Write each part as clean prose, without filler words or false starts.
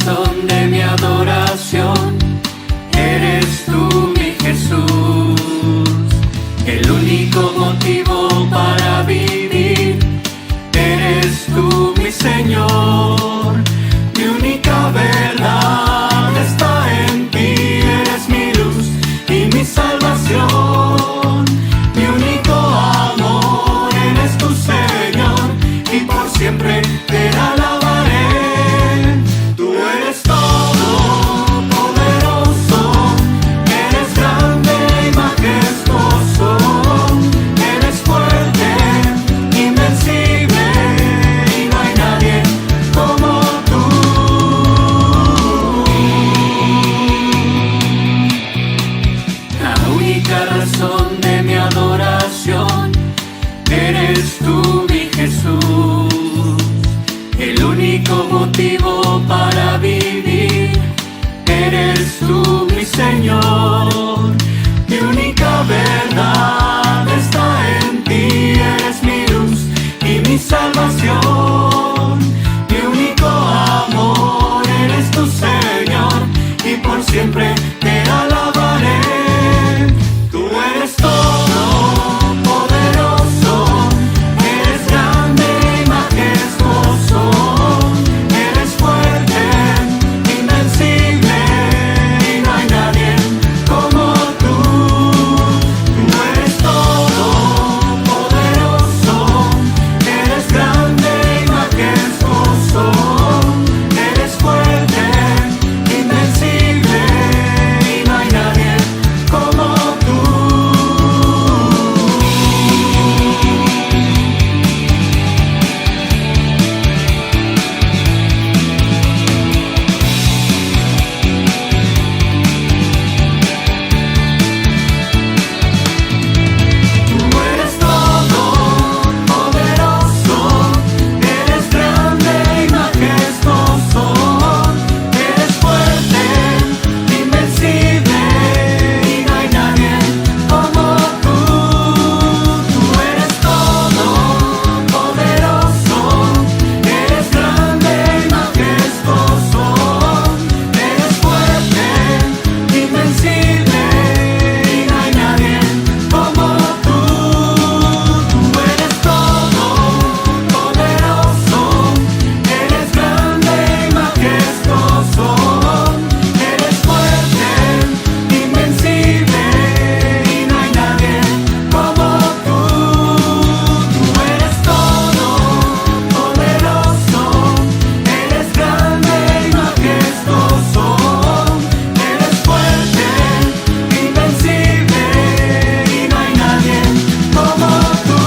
razón de mi adoración. Eres tú, mi Jesús, el único motivo para vivir. Eres tú, mi Señor, mi única verdad está en ti. Eres mi luz y mi salvación, mi único amor. Eres tu Señor y por siempre te alabaré. Tú eres todo poderoso, eres grande y majestuoso, eres fuerte, invencible, y no hay nadie como tú. La única razón de mi adoración, eres tú, mi Jesús, el único motivo para vivir. Eres tú, mi Señor, mi única verdad está en ti. Eres mi luz y mi salvación, mi único amor. Eres tu Señor y por siempre te alabaré. Tú eres todo poderoso, eres grande y majestuoso, eres fuerte, invencible, y no hay nadie como tú. Tú eres todo poderoso, eres grande y majestuoso, eres fuerte, invencible, y no hay nadie como tú. Tú eres todo poderoso, eres grande y majestuoso, eres fuerte, invencible, y no hay nadie como tú. Tú eres todo poderoso, eres grande y majestuoso, eres fuerte, invencible, y no hay nadie como tú. Tú eres todo poderoso, eres grande y majestuoso, eres fuerte, invencible, y no hay nadie como tú. Tú eres todo poderoso, eres grande y majestuoso, eres fuerte, invencible, y no hay nadie como tú.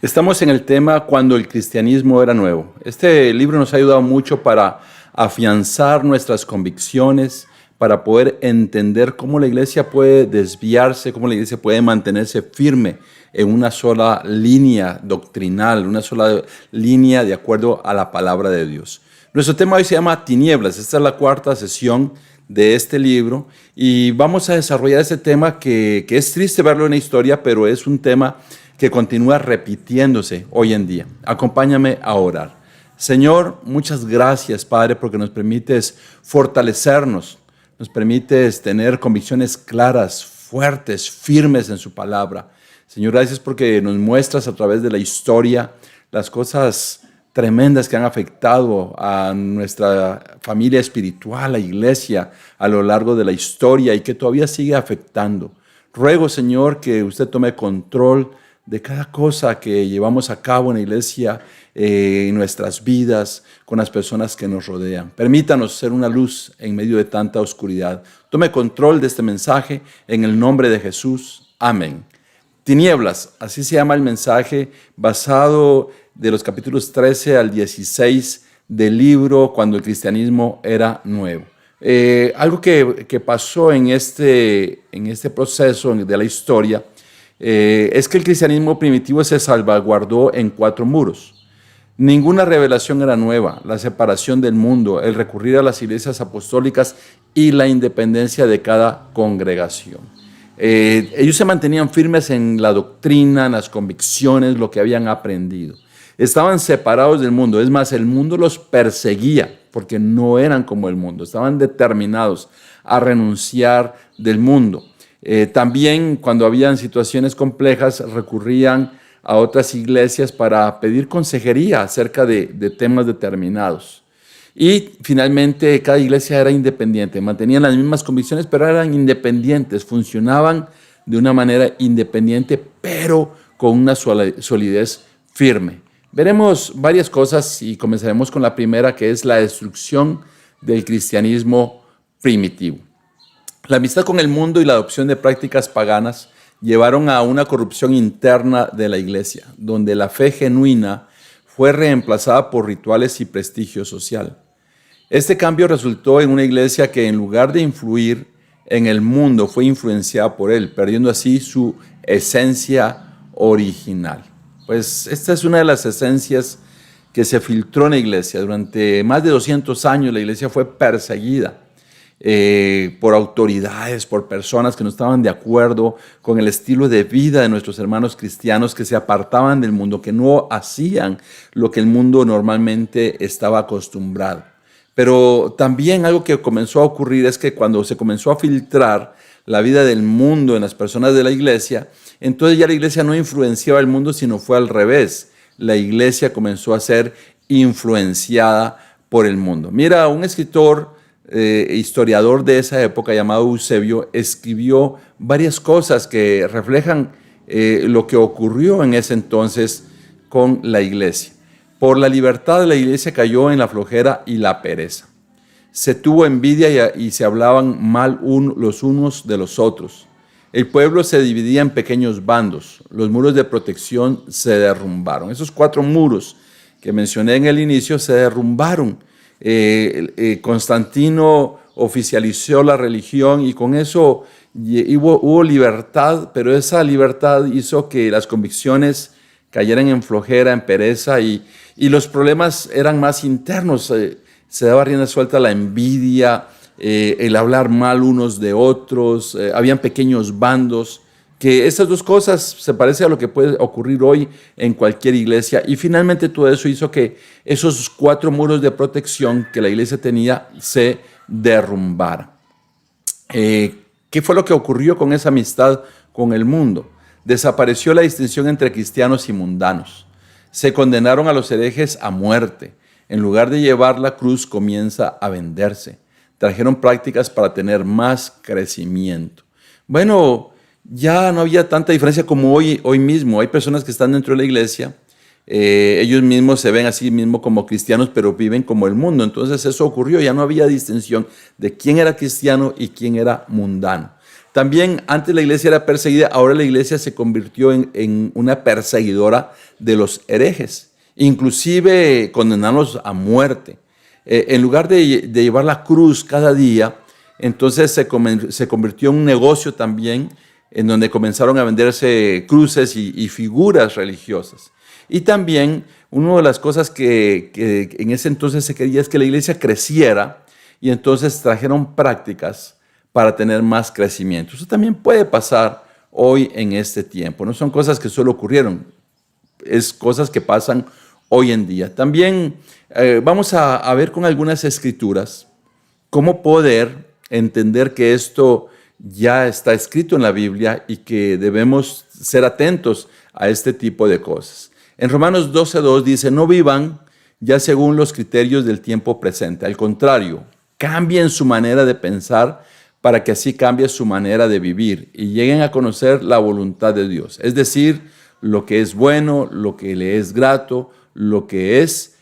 Estamos en el tema cuando el cristianismo era nuevo. Este libro nos ha ayudado mucho para afianzar nuestras convicciones, para poder entender cómo la iglesia puede desviarse, cómo la iglesia puede mantenerse firme en una sola línea doctrinal, una sola línea de acuerdo a la palabra de Dios. Nuestro tema hoy se llama Tinieblas. Esta es la cuarta sesión de este libro y vamos a desarrollar este tema que es triste verlo en la historia, pero es un tema que continúa repitiéndose hoy en día. Acompáñame a orar. Señor, muchas gracias, Padre, porque nos permites fortalecernos, nos permites tener convicciones claras, fuertes, firmes en su palabra. Señor, gracias porque nos muestras a través de la historia las cosas tremendas que han afectado a nuestra familia espiritual, la iglesia, a lo largo de la historia y que todavía sigue afectando. Ruego, Señor, que usted tome control de cada cosa que llevamos a cabo en la iglesia, en nuestras vidas, con las personas que nos rodean. Permítanos ser una luz en medio de tanta oscuridad. Tome control de este mensaje en el nombre de Jesús. Amén. Tinieblas, así se llama el mensaje, basado de los capítulos 13 al 16 del libro Cuando el cristianismo era nuevo. Algo que pasó en este proceso de la historia es que el cristianismo primitivo se salvaguardó en 4 muros. Ninguna revelación era nueva: la separación del mundo, el recurrir a las iglesias apostólicas y la independencia de cada congregación. Ellos se mantenían firmes en la doctrina, en las convicciones, lo que habían aprendido. Estaban separados del mundo. Es más, el mundo los perseguía porque no eran como el mundo. Estaban determinados a renunciar del mundo. También, cuando habían situaciones complejas, recurrían a otras iglesias para pedir consejería acerca de temas determinados. Y finalmente, cada iglesia era independiente, mantenían las mismas convicciones, pero eran independientes, funcionaban de una manera independiente, pero con una solidez firme. Veremos varias cosas y comenzaremos con la primera, que es la destrucción del cristianismo primitivo. La amistad con el mundo y la adopción de prácticas paganas llevaron a una corrupción interna de la iglesia, donde la fe genuina fue reemplazada por rituales y prestigio social. Este cambio resultó en una iglesia que, en lugar de influir en el mundo, fue influenciada por él, perdiendo así su esencia original. Pues esta es una de las esencias que se filtró en la iglesia. Durante más de 200 años la iglesia fue perseguida por autoridades, por personas que no estaban de acuerdo con el estilo de vida de nuestros hermanos cristianos, que se apartaban del mundo, que no hacían lo que el mundo normalmente estaba acostumbrado. Pero también algo que comenzó a ocurrir es que cuando se comenzó a filtrar la vida del mundo en las personas de la iglesia, entonces ya la iglesia no influenciaba al mundo, sino fue al revés. La iglesia comenzó a ser influenciada por el mundo. Mira, un escritor, historiador de esa época llamado Eusebio, escribió varias cosas que reflejan lo que ocurrió en ese entonces con la iglesia. Por la libertad, la iglesia cayó en la flojera y la pereza. Se tuvo envidia y se hablaban mal los unos de los otros. El pueblo se dividía en pequeños bandos. Los muros de protección se derrumbaron. Esos 4 muros que mencioné en el inicio se derrumbaron. Constantino oficializó la religión y con eso hubo libertad, pero esa libertad hizo que las convicciones cayeran en flojera, en pereza, y los problemas eran más internos. Se daba rienda suelta a la envidia, el hablar mal unos de otros, habían pequeños bandos, que estas 2 cosas se parecen a lo que puede ocurrir hoy en cualquier iglesia, y finalmente todo eso hizo que esos 4 muros de protección que la iglesia tenía se derrumbaran. ¿Qué fue lo que ocurrió con esa amistad con el mundo? Desapareció la distinción entre cristianos y mundanos. Se condenaron a los herejes a muerte. En lugar de llevar la cruz, comienza a venderse. Trajeron prácticas para tener más crecimiento. Bueno, ya no había tanta diferencia como hoy mismo. Hay personas que están dentro de la iglesia, ellos mismos se ven a sí mismos como cristianos, pero viven como el mundo. Entonces eso ocurrió, ya no había distinción de quién era cristiano y quién era mundano. También antes la iglesia era perseguida, ahora la iglesia se convirtió en una perseguidora de los herejes, inclusive condenarlos a muerte. En lugar de llevar la cruz cada día, entonces se convirtió en un negocio también, en donde comenzaron a venderse cruces y figuras religiosas. Y también una de las cosas que en ese entonces se quería es que la iglesia creciera, y entonces trajeron prácticas para tener más crecimiento. Eso también puede pasar hoy en este tiempo. No son cosas que solo ocurrieron, es cosas que pasan hoy en día. También vamos a ver con algunas escrituras cómo poder entender que esto ya está escrito en la Biblia y que debemos ser atentos a este tipo de cosas. En Romanos 12:2 dice: no vivan ya según los criterios del tiempo presente. Al contrario, cambien su manera de pensar para que así cambie su manera de vivir y lleguen a conocer la voluntad de Dios. Es decir, lo que es bueno, lo que le es grato, lo que es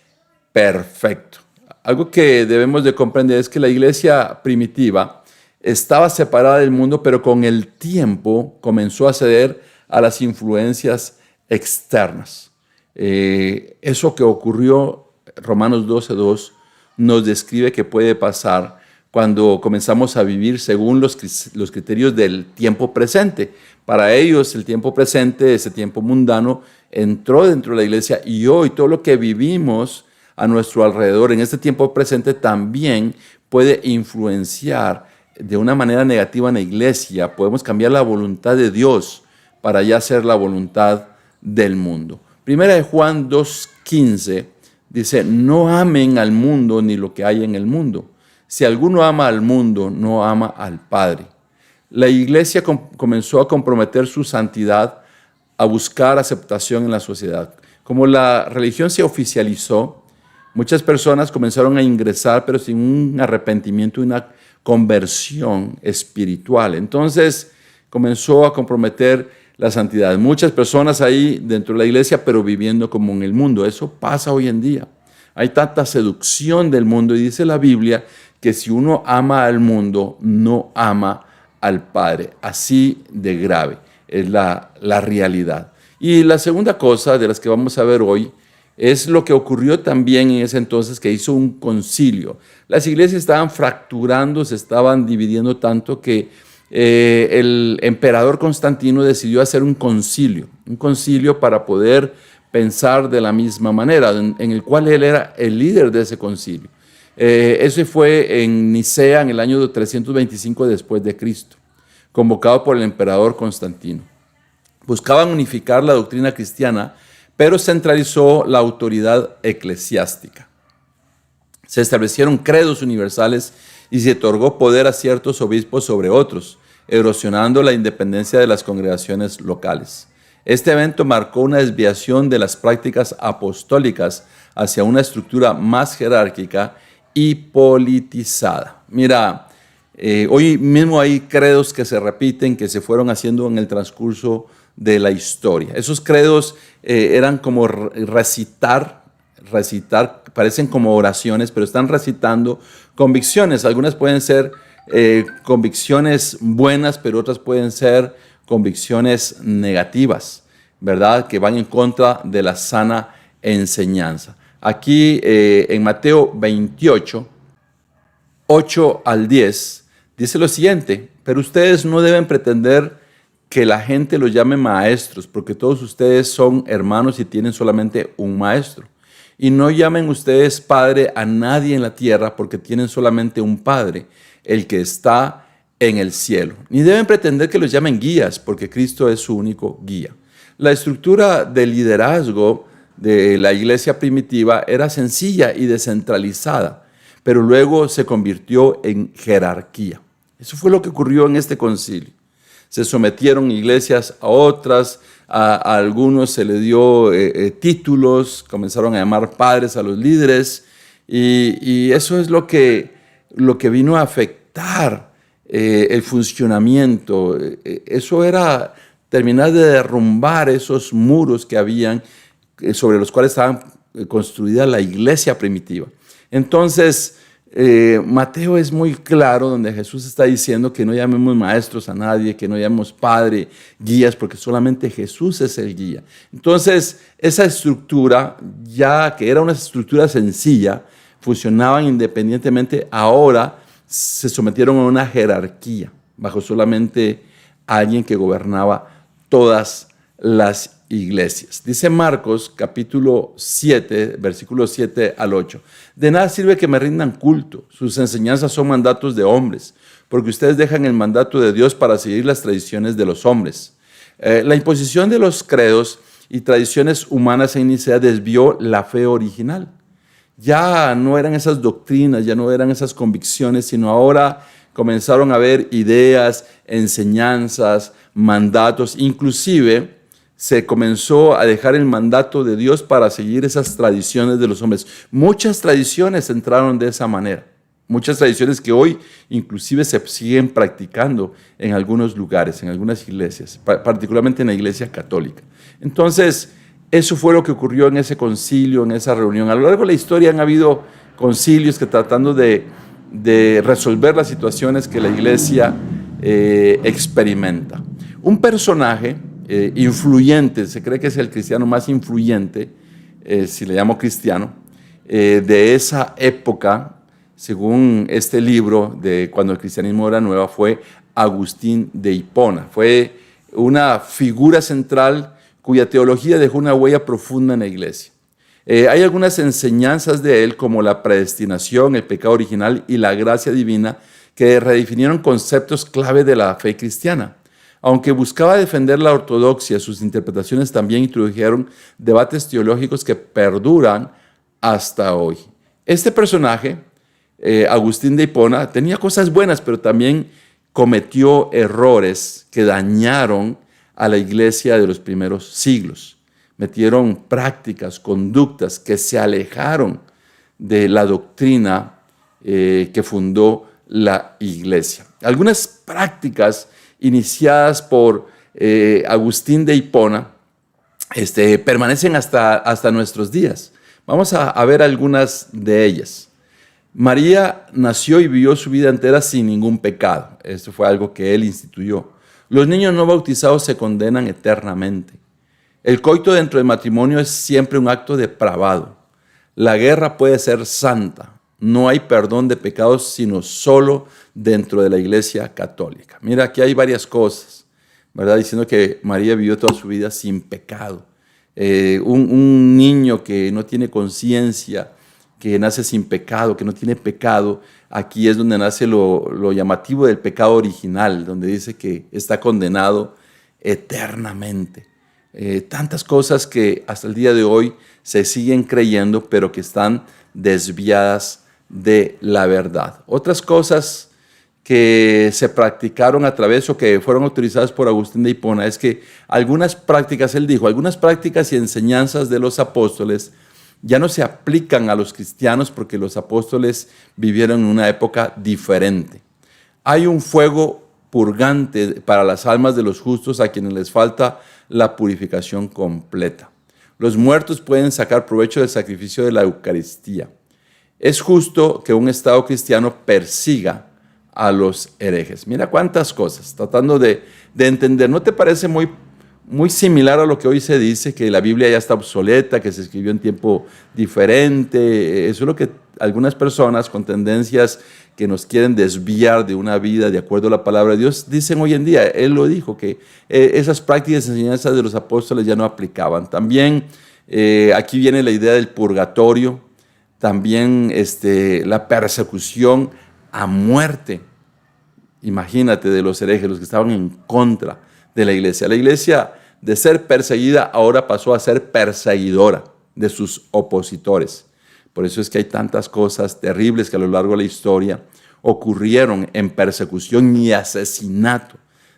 perfecto. Algo que debemos de comprender es que la iglesia primitiva estaba separada del mundo, pero con el tiempo comenzó a ceder a las influencias externas. Eso que ocurrió, Romanos 12:2, nos describe que puede pasar cuando comenzamos a vivir según los criterios del tiempo presente. Para ellos el tiempo presente, ese tiempo mundano, entró dentro de la iglesia, y hoy todo lo que vivimos a nuestro alrededor en este tiempo presente también puede influenciar de una manera negativa en la iglesia. Podemos cambiar la voluntad de Dios para ya hacer la voluntad del mundo. Primera de Juan 2:15 dice: no amen al mundo ni lo que hay en el mundo. Si alguno ama al mundo, no ama al Padre. La iglesia comenzó a comprometer su santidad, a buscar aceptación en la sociedad. Como la religión se oficializó, muchas personas comenzaron a ingresar, pero sin un arrepentimiento y una conversión espiritual. Entonces comenzó a comprometer la santidad. Muchas personas ahí dentro de la iglesia, pero viviendo como en el mundo. Eso pasa hoy en día. Hay tanta seducción del mundo, y dice la Biblia que si uno ama al mundo, no ama al Padre. Así de grave es la realidad. Y la segunda cosa de las que vamos a ver hoy es lo que ocurrió también en ese entonces, que hizo un concilio. Las iglesias estaban fracturando, se estaban dividiendo tanto que el emperador Constantino decidió hacer un concilio para poder pensar de la misma manera, en el cual él era el líder de ese concilio. Eso fue en Nicea en el año 325 después de Cristo, convocado por el emperador Constantino. Buscaban unificar la doctrina cristiana, pero centralizó la autoridad eclesiástica. Se establecieron credos universales y se otorgó poder a ciertos obispos sobre otros, erosionando la independencia de las congregaciones locales. Este evento marcó una desviación de las prácticas apostólicas hacia una estructura más jerárquica y politizada. Mira, hoy mismo hay credos que se repiten, que se fueron haciendo en el transcurso de la historia. Esos credos eran como recitar, parecen como oraciones, pero están recitando convicciones. Algunas pueden ser convicciones buenas, pero otras pueden ser convicciones negativas, ¿verdad? Que van en contra de la sana enseñanza. Aquí en Mateo 28, 8 al 10, dice lo siguiente: pero ustedes no deben pretender que la gente los llame maestros, porque todos ustedes son hermanos y tienen solamente un maestro. Y no llamen ustedes padre a nadie en la tierra, porque tienen solamente un Padre, el que está en el cielo. Ni deben pretender que los llamen guías, porque Cristo es su único guía. La estructura de liderazgo de la iglesia primitiva era sencilla y descentralizada, pero luego se convirtió en jerarquía. Eso fue lo que ocurrió en este concilio. Se sometieron iglesias a otras, a algunos se les dio títulos, comenzaron a llamar padres a los líderes, y eso es lo que vino a afectar el funcionamiento. Eso era terminar de derrumbar esos muros que habían, sobre los cuales estaba construida la iglesia primitiva. Entonces, Mateo es muy claro, donde Jesús está diciendo que no llamemos maestros a nadie, que no llamemos padre, guías, porque solamente Jesús es el guía. Entonces, esa estructura, ya que era una estructura sencilla, funcionaban independientemente, ahora se sometieron a una jerarquía, bajo solamente alguien que gobernaba todas las iglesias. Dice Marcos capítulo 7, versículos 7 al 8. De nada sirve que me rindan culto, sus enseñanzas son mandatos de hombres, porque ustedes dejan el mandato de Dios para seguir las tradiciones de los hombres. La imposición de los credos y tradiciones humanas en Nicea desvió la fe original. Ya no eran esas doctrinas, ya no eran esas convicciones, sino ahora comenzaron a haber ideas, enseñanzas, mandatos, inclusive se comenzó a dejar el mandato de Dios para seguir esas tradiciones de los hombres. Muchas tradiciones entraron de esa manera. Muchas tradiciones que hoy inclusive se siguen practicando en algunos lugares, en algunas iglesias, particularmente en la iglesia católica. Entonces, eso fue lo que ocurrió en ese concilio, en esa reunión. A lo largo de la historia han habido concilios que tratando de resolver las situaciones que la iglesia experimenta. Un personaje influyente, se cree que es el cristiano más influyente, si le llamo cristiano, de esa época, según este libro de Cuando el cristianismo era nuevo, fue Agustín de Hipona. Fue una figura central cuya teología dejó una huella profunda en la iglesia. Hay algunas enseñanzas de él, como la predestinación, el pecado original y la gracia divina, que redefinieron conceptos clave de la fe cristiana. Aunque buscaba defender la ortodoxia, sus interpretaciones también introdujeron debates teológicos que perduran hasta hoy. Este personaje, Agustín de Hipona, tenía cosas buenas, pero también cometió errores que dañaron a la iglesia de los primeros siglos. Metieron prácticas, conductas que se alejaron de la doctrina que fundó la iglesia. Algunas prácticas iniciadas por Agustín de Hipona permanecen hasta nuestros días. Vamos a ver algunas de ellas. María nació y vivió su vida entera sin ningún pecado. Esto fue algo que él instituyó. Los niños no bautizados se condenan eternamente. El coito dentro del matrimonio es siempre un acto depravado. La guerra puede ser santa. No hay perdón de pecados, sino solo dentro de la Iglesia católica. Mira, aquí hay varias cosas, ¿verdad? Diciendo que María vivió toda su vida sin pecado. Un niño que no tiene conciencia, que nace sin pecado, que no tiene pecado, aquí es donde nace lo llamativo del pecado original, donde dice que está condenado eternamente. Tantas cosas que hasta el día de hoy se siguen creyendo, pero que están desviadas de la verdad. Otras cosas que se practicaron a través o que fueron autorizadas por Agustín de Hipona es que algunas prácticas, él dijo, algunas prácticas y enseñanzas de los apóstoles ya no se aplican a los cristianos porque los apóstoles vivieron en una época diferente. Hay un fuego purgante para las almas de los justos a quienes les falta la purificación completa. Los muertos pueden sacar provecho del sacrificio de la Eucaristía. Es justo que un Estado cristiano persiga a los herejes. Mira cuántas cosas, tratando de entender. ¿No te parece muy similar a lo que hoy se dice, que la Biblia ya está obsoleta, que se escribió en tiempo diferente? Eso es lo que algunas personas con tendencias que nos quieren desviar de una vida de acuerdo a la palabra de Dios dicen hoy en día. Él lo dijo, que esas prácticas y enseñanzas de los apóstoles ya no aplicaban. También aquí viene la idea del purgatorio, también la persecución a muerte. Imagínate, de los herejes, los que estaban en contra de la iglesia. La iglesia, de ser perseguida, ahora pasó a ser perseguidora de sus opositores. Por eso es que hay tantas cosas terribles que a lo largo de la historia ocurrieron en persecución y asesinato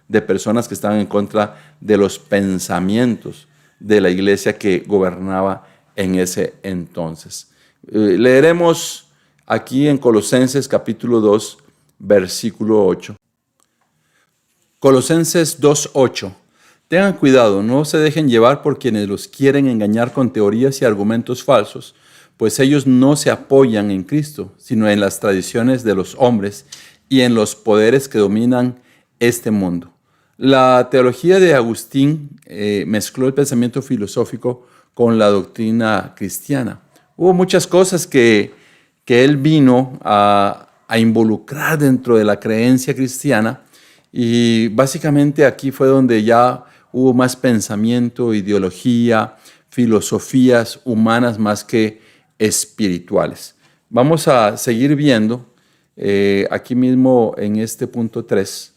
de personas que estaban en contra de los pensamientos de la iglesia que gobernaba en ese entonces. Leeremos aquí en Colosenses capítulo 2, versículo 8. Colosenses 2:8. Tengan cuidado, no se dejen llevar por quienes los quieren engañar con teorías y argumentos falsos, pues ellos no se apoyan en Cristo, sino en las tradiciones de los hombres y en los poderes que dominan este mundo. La teología de Agustín mezcló el pensamiento filosófico con la doctrina cristiana. Hubo muchas cosas que él vino a involucrar dentro de la creencia cristiana, y básicamente aquí fue donde ya hubo más pensamiento, ideología, filosofías humanas más que espirituales. Vamos a seguir viendo aquí mismo en este punto 3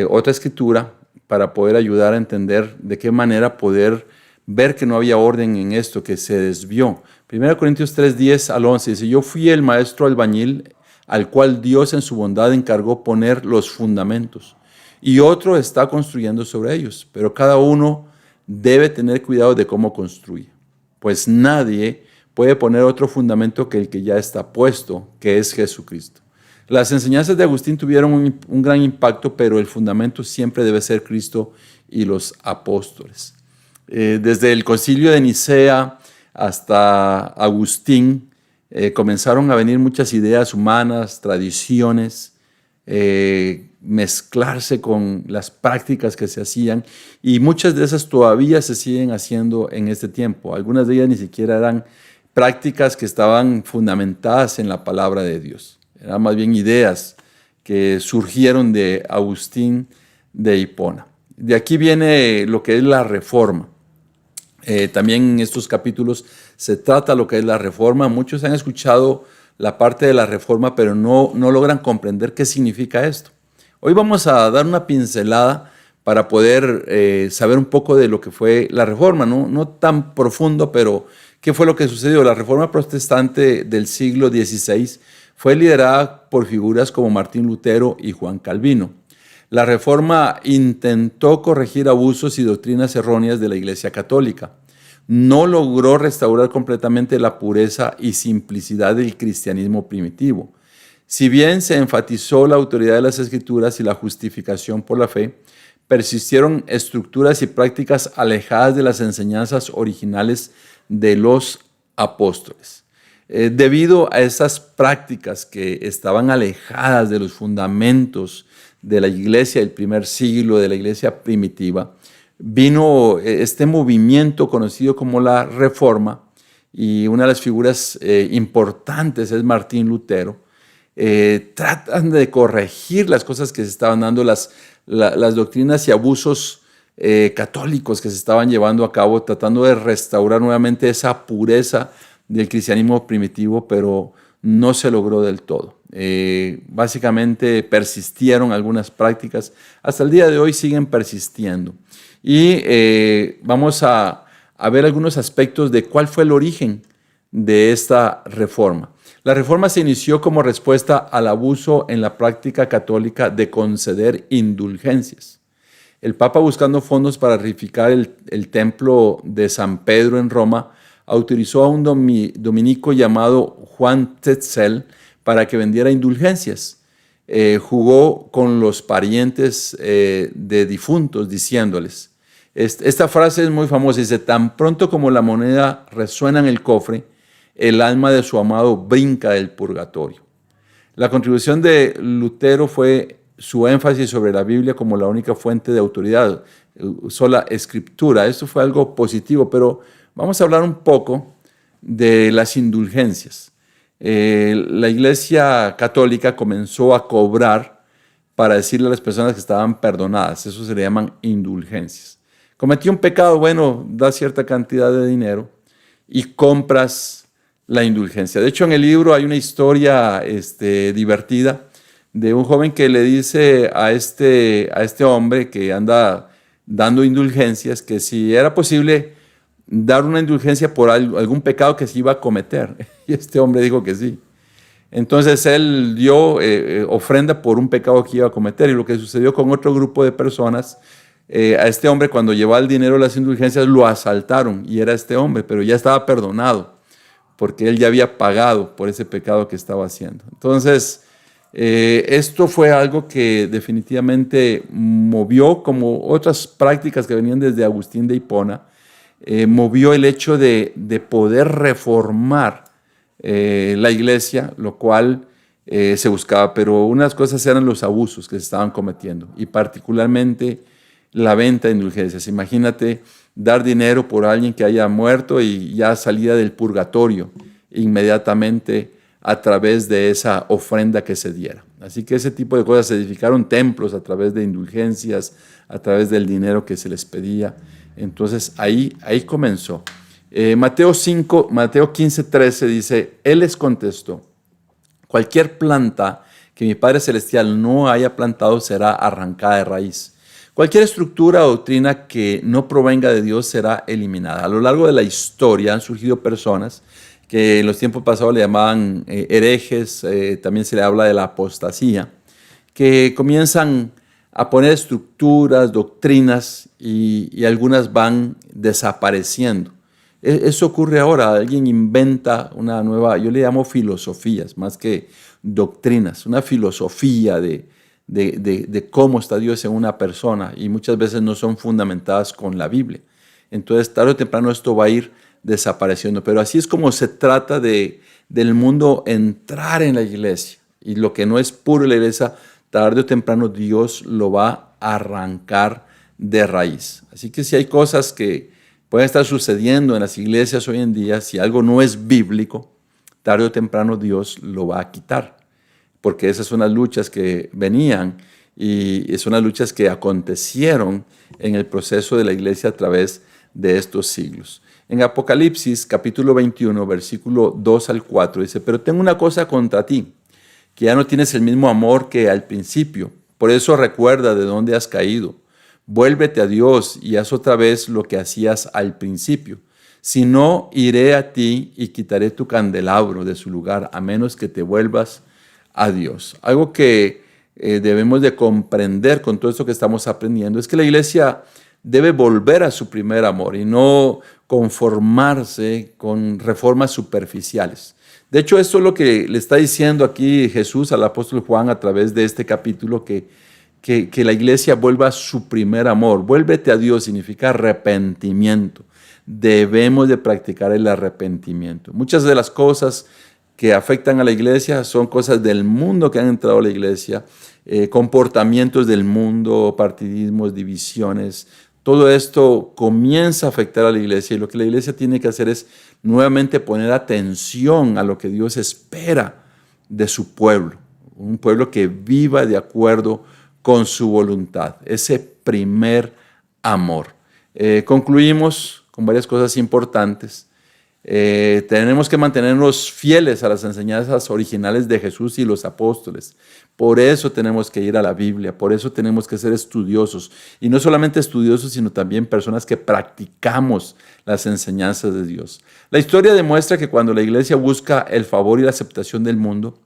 otra escritura para poder ayudar a entender de qué manera poder ver que no había orden en esto, que se desvió. 1 Corintios 3, 10 al 11 dice: yo fui el maestro albañil al cual Dios en su bondad encargó poner los fundamentos, y otro está construyendo sobre ellos, pero cada uno debe tener cuidado de cómo construye, pues nadie puede poner otro fundamento que el que ya está puesto, que es Jesucristo. Las enseñanzas de Agustín tuvieron un gran impacto, pero el fundamento siempre debe ser Cristo y los apóstoles. Desde el concilio de Nicea hasta Agustín, comenzaron a venir muchas ideas humanas, tradiciones, mezclarse con las prácticas que se hacían, y muchas de esas todavía se siguen haciendo en este tiempo. Algunas de ellas ni siquiera eran prácticas que estaban fundamentadas en la palabra de Dios. eran más bien ideas que surgieron de Agustín de Hipona. De aquí viene lo que es la Reforma. También en estos capítulos se trata lo que es la Reforma. Muchos han escuchado la parte de la Reforma, pero no logran comprender qué significa esto. Hoy vamos a dar una pincelada para poder saber un poco de lo que fue la Reforma, no tan profundo, pero qué fue lo que sucedió. La Reforma protestante del siglo XVI fue liderada por figuras como Martín Lutero y Juan Calvino. La Reforma intentó corregir abusos y doctrinas erróneas de la Iglesia Católica. No logró restaurar completamente la pureza y simplicidad del cristianismo primitivo. Si bien se enfatizó la autoridad de las Escrituras y la justificación por la fe, persistieron estructuras y prácticas alejadas de las enseñanzas originales de los apóstoles. Debido a esas prácticas que estaban alejadas de los fundamentos de la iglesia del primer siglo, de la iglesia primitiva, vino este movimiento conocido como la Reforma, y una de las figuras importantes es Martín Lutero. Tratan de corregir las cosas que se estaban dando, las doctrinas y abusos católicos que se estaban llevando a cabo, tratando de restaurar nuevamente esa pureza del cristianismo primitivo, pero no se logró del todo. Básicamente persistieron algunas prácticas, hasta el día de hoy siguen persistiendo. Y vamos a ver algunos aspectos de cuál fue el origen de esta reforma. La reforma se inició como respuesta al abuso en la práctica católica de conceder indulgencias. El Papa, buscando fondos para reedificar el templo de San Pedro en Roma, autorizó a un dominico llamado Juan Tetzel para que vendiera indulgencias. Jugó con los parientes de difuntos diciéndoles, esta frase es muy famosa, dice: tan pronto como la moneda resuena en el cofre, el alma de su amado brinca del purgatorio. La contribución de Lutero fue su énfasis sobre la Biblia como la única fuente de autoridad, sola escritura. Esto fue algo positivo, pero vamos a hablar un poco de las indulgencias. La Iglesia Católica comenzó a cobrar para decirle a las personas que estaban perdonadas. Eso se le llaman indulgencias. Cometí un pecado, bueno, da cierta cantidad de dinero y compras la indulgencia. De hecho, en el libro hay una historia divertida de un joven que le dice a este hombre que anda dando indulgencias que si era posible dar una indulgencia por algún pecado que se iba a cometer. Y este hombre dijo que sí. Entonces él dio ofrenda por un pecado que iba a cometer. Y lo que sucedió con otro grupo de personas, a este hombre, cuando llevaba el dinero de las indulgencias, lo asaltaron. Y era este hombre, pero ya estaba perdonado, porque él ya había pagado por ese pecado que estaba haciendo. Entonces, esto fue algo que definitivamente movió, como otras prácticas que venían desde Agustín de Hipona, movió el hecho de poder reformar la iglesia, lo cual se buscaba, pero unas cosas eran los abusos que se estaban cometiendo, y particularmente la venta de indulgencias. Imagínate dar dinero por alguien que haya muerto y ya salía del purgatorio inmediatamente a través de esa ofrenda que se diera. Así que ese tipo de cosas, se edificaron templos a través de indulgencias, a través del dinero que se les pedía. Entonces ahí comenzó. Mateo 15:13 dice: Él les contestó, cualquier planta que mi Padre Celestial no haya plantado será arrancada de raíz. Cualquier estructura o doctrina que no provenga de Dios será eliminada. A lo largo de la historia han surgido personas que en los tiempos pasados le llamaban herejes, también se le habla de la apostasía, que comienzan a poner estructuras, doctrinas, y algunas van desapareciendo. Eso ocurre ahora. Alguien inventa una nueva, yo le llamo filosofías, más que doctrinas, una filosofía de cómo está Dios en una persona, y muchas veces no son fundamentadas con la Biblia. Entonces, tarde o temprano esto va a ir desapareciendo, pero así es como se trata del mundo entrar en la iglesia, y lo que no es puro en la iglesia, tarde o temprano Dios lo va a arrancar de raíz. Así que si hay cosas que pueden estar sucediendo en las iglesias hoy en día, si algo no es bíblico, tarde o temprano Dios lo va a quitar. porque esas son las luchas que venían y son las luchas que acontecieron en el proceso de la iglesia a través de estos siglos. En Apocalipsis capítulo 21, versículo 2 al 4 dice: pero tengo una cosa contra ti, que ya no tienes el mismo amor que al principio. Por eso recuerda de dónde has caído. Vuélvete a Dios y haz otra vez lo que hacías al principio. Si no, iré a ti y quitaré tu candelabro de su lugar, a menos que te vuelvas a Dios. Algo que debemos de comprender con todo esto que estamos aprendiendo es que la iglesia debe volver a su primer amor y no conformarse con reformas superficiales. De hecho, esto es lo que le está diciendo aquí Jesús al apóstol Juan a través de este capítulo, que la iglesia vuelva a su primer amor. Vuélvete a Dios significa arrepentimiento. Debemos de practicar el arrepentimiento. Muchas de las cosas que afectan a la iglesia son cosas del mundo que han entrado a la iglesia, comportamientos del mundo, partidismos, divisiones. Todo esto comienza a afectar a la iglesia y lo que la iglesia tiene que hacer es nuevamente poner atención a lo que Dios espera de su pueblo. Un pueblo que viva de acuerdo con su voluntad, ese primer amor. Concluimos con varias cosas importantes. Tenemos que mantenernos fieles a las enseñanzas originales de Jesús y los apóstoles. Por eso tenemos que ir a la Biblia, por eso tenemos que ser estudiosos. Y no solamente estudiosos, sino también personas que practicamos las enseñanzas de Dios. La historia demuestra que cuando la iglesia busca el favor y la aceptación del mundo,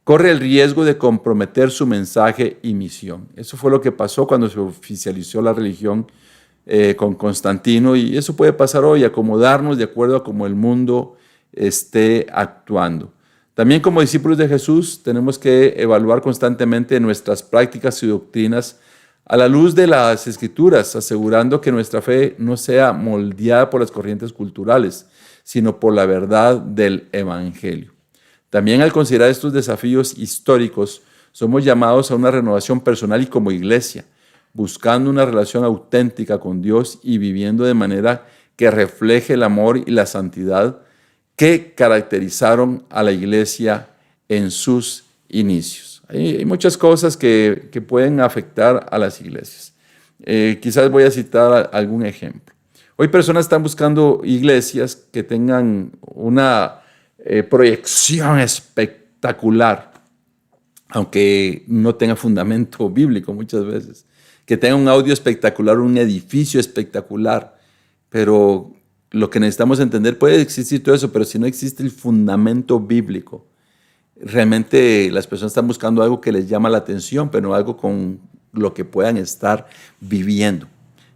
corre el riesgo de comprometer su mensaje y misión. Eso fue lo que pasó cuando se oficializó la religión con Constantino, y eso puede pasar hoy, acomodarnos de acuerdo a cómo el mundo esté actuando. También como discípulos de Jesús tenemos que evaluar constantemente nuestras prácticas y doctrinas a la luz de las Escrituras, asegurando que nuestra fe no sea moldeada por las corrientes culturales, sino por la verdad del Evangelio. También al considerar estos desafíos históricos, somos llamados a una renovación personal y como iglesia, buscando una relación auténtica con Dios y viviendo de manera que refleje el amor y la santidad que caracterizaron a la iglesia en sus inicios. Hay muchas cosas que pueden afectar a las iglesias. Quizás voy a citar algún ejemplo. Hoy personas están buscando iglesias que tengan una proyección espectacular, aunque no tenga fundamento bíblico muchas veces. Que tenga un audio espectacular, un edificio espectacular, pero lo que necesitamos entender, puede existir todo eso, pero si no existe el fundamento bíblico, realmente las personas están buscando algo que les llama la atención, pero no algo con lo que puedan estar viviendo.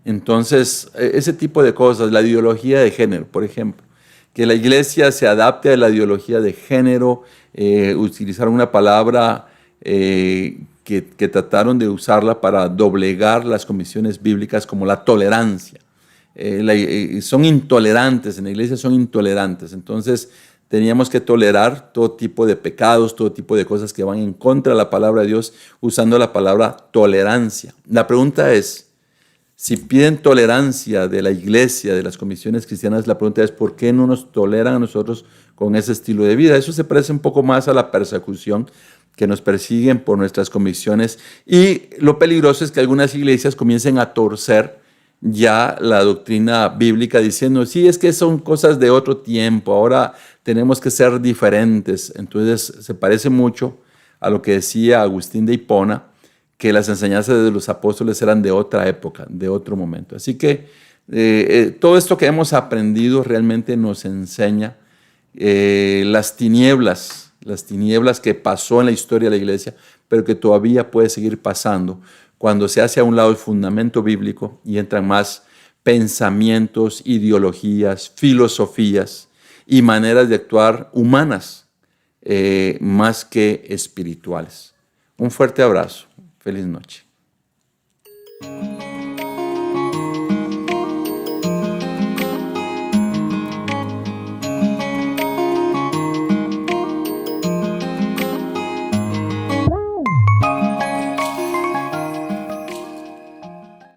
Entonces, ese tipo de cosas, la ideología de género, por ejemplo, que la iglesia se adapte a la ideología de género, utilizar una palabra que trataron de usarla para doblegar las convicciones bíblicas como la tolerancia. Son intolerantes, en la iglesia son intolerantes, entonces teníamos que tolerar todo tipo de pecados, todo tipo de cosas que van en contra de la palabra de Dios, usando la palabra tolerancia. La pregunta es, si piden tolerancia de la iglesia, de las comisiones cristianas, la pregunta es, ¿por qué no nos toleran a nosotros con ese estilo de vida? Eso se parece un poco más a la persecución que nos persiguen por nuestras convicciones, y lo peligroso es que algunas iglesias comiencen a torcer ya la doctrina bíblica diciendo, sí, es que son cosas de otro tiempo, ahora tenemos que ser diferentes. Entonces se parece mucho a lo que decía Agustín de Hipona, que las enseñanzas de los apóstoles eran de otra época, de otro momento. Así que todo esto que hemos aprendido realmente nos enseña las tinieblas que pasó en la historia de la iglesia, pero que todavía puede seguir pasando cuando se hace a un lado el fundamento bíblico y entran más pensamientos, ideologías, filosofías y maneras de actuar humanas, más que espirituales. Un fuerte abrazo. Feliz noche.